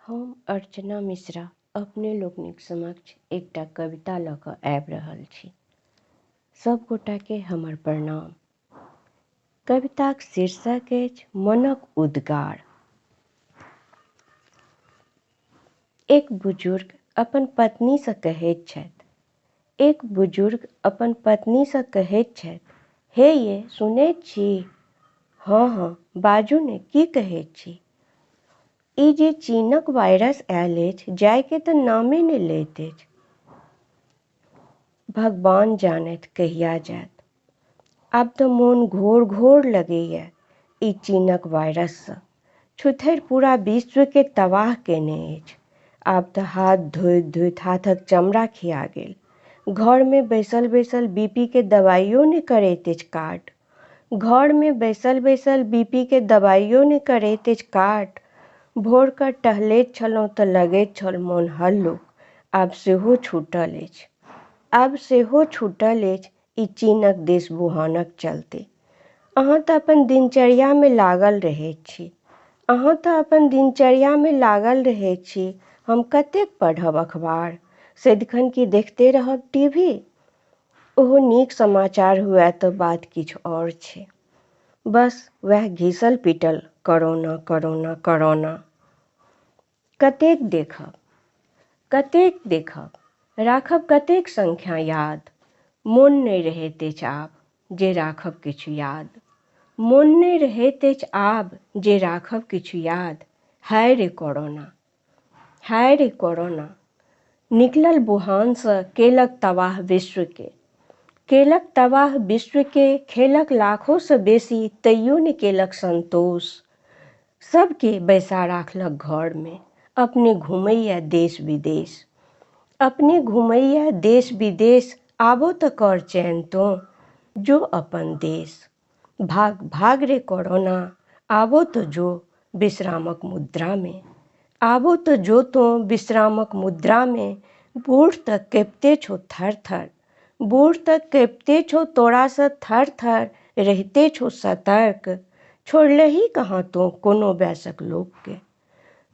हम अर्चना मिश्रा अपने लोकनिक समक्ष एकटा कविता लऽ कऽ आबि रहल छी। सब गोटाके हमर प्रणाम। कविताक शीर्षक अछि मनक उद्गार। एक बुजुर्ग अपन पत्नीसँ कहैत छथि, एक बुजुर्ग अपन पत्नीसँ कहैत छथि, हे ये सुनैत छी? हाँ हाँ बाजू ने, की कहैत छी? ई जे चीनक वायरस आयल अछि, जायके तऽ नामे नहि लैत अछि। भगवान जानैत कहिया जायत। आब तऽ मोन घोर घोर लगैए ई चीनक वायरससँ। छुतहरि पूरा विश्वके तबाह केने अछि। आब तऽ हाथ धोइत धोइत हाथक चमड़ा खिया गेल। घरमे बैसल बैसल बीपीके दवाइयो नहि करैत अछि काट। घरमे बैसल बैसल बीपीके दवाइयो नहि करैत अछि काट। भोरके टहलैत छलहुँ तऽ लगैत छल मोन हल्लुक। आब सेहो छूटल अछि। आब सेहो छूटल अछि ई चीनक देश बुहानक चलते। अहाँ तऽ अपन दिनचर्यामे लागल रहैत छी। अहाँ तऽ अपन दिनचर्यामे लागल रहैत छी। हम कतेक पढ़ब अखबार, सदिखन की देखते रहब टीवी? ओहो नीक समाचार हुए तऽ बात किछु और छै। बस वएह घिसल पिटल कोरोना कोरोना कोरोना। कतेक देखब, कतेक देखब, राखब कतेक संख्या याद। मोन नहि रहैत अछि आब जे राखब किछु याद। मोन नहि रहैत अछि आब जे राखब किछु याद। हाय रे कोरोना, हाय रे कोरोना। निकलल वुहानसँ केलक तबाह विश्वके। केलक तबाह विश्वके, खेलक लाखोसँ बेसी तैयो नहि केलक संतोष। सबके बैसा राखलक घरमे, अपने घुमैया देश विदेश। अपने घुमैया देश विदेश, आबो तऽ कर चैन तो, जो अपन देश। भाग भाग रे कोरोना, आबो तो जो विश्रामक मुद्रामे। आबो तो जो तो विश्रामक मुद्रामे। बूढ़ तक कँपिते छौ थर थर, बूढ़ तक कँपिते छौ तोरासँ थर थर। रहिते छौ सतर्क, छोड़लही कहाँ तो कोनो वयस्क लोकके।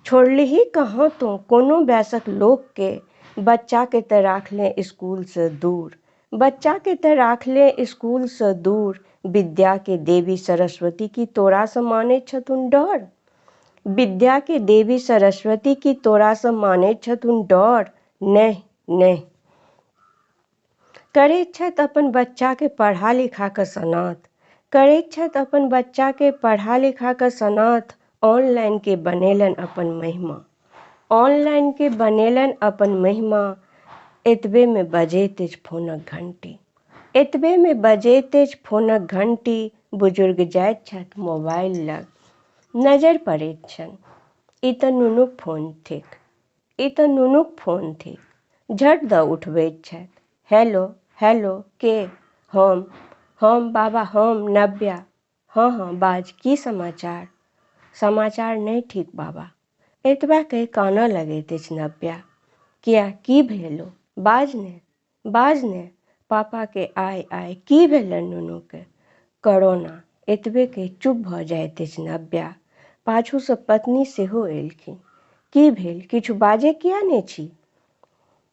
छोड़लही कहाँ तो कोनो वयस्क लोकके। बच्चाके तऽ राखले स्कूलसँ दूर, बच्चाके तऽ राखले स्कूलसँ दूर। विद्याके देवी सरस्वती की तोरासँ मानैत छथुन डर? विद्याके देवी सरस्वती की तोरासँ मानैत छथुन डर? नहि नहि। करैत छथि अपन बच्चाके पढ़ा लिखाके सनाथ, करैत छथि अपन बच्चाके पढ़ा लिखाके सनाथ। ऑनलाइनके बनेलनि अपन महिमा, ऑनलाइनके बनेलनि अपन महिमा। एतबेमे बजैत अछि फोनक घण्टी, एतबेमे बजैत अछि फोनक घण्टी। बुजुर्ग जाइत छथि मोबाइल लग, नजरि पड़ैत छनि, ई तऽ नुनुक फोन थिक, ई तऽ नुनुक फोन थिक। झट दऽ उठबैत छथि, हेलो हेलो के? हम बाबा, हम नव्या। हाँ हाँ बाज, की समाचार? समाचार नहि ठीक बाबा। एतबा कहि कानऽ लगैत अछि नव्या। किया, की भेलौ? बाज ने, बाज ने। पापाके आइ आइ की भेलनि नुनूके? कोरोना। एतबे कहि चुप भऽ जाइत अछि नव्या। पाछूसँ पत्नी सेहो एलखिन। की भेल, किछु बाजै किया नहि छी?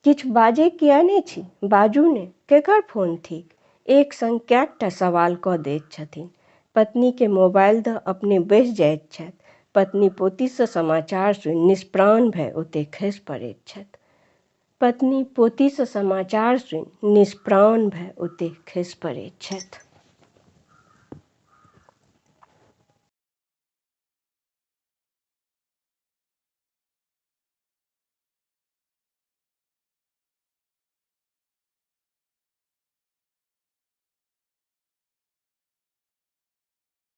किछु बाजै किया नहि छी? बाजू ने, केकर फोन थिक? एक संग कएकटा सवाल कऽ दैत छथिन। पत्नीके मोबाइल दऽ अपने बैसि जाइत छथि। पत्नी पोतीसँ समाचार सुनि निष्प्राण भऽ ओतय खसि पड़ैत छथि। पत्नी पोतीसँ समाचार सुनि निष्प्राण भऽ ओतय खसि पड़ैत छथि।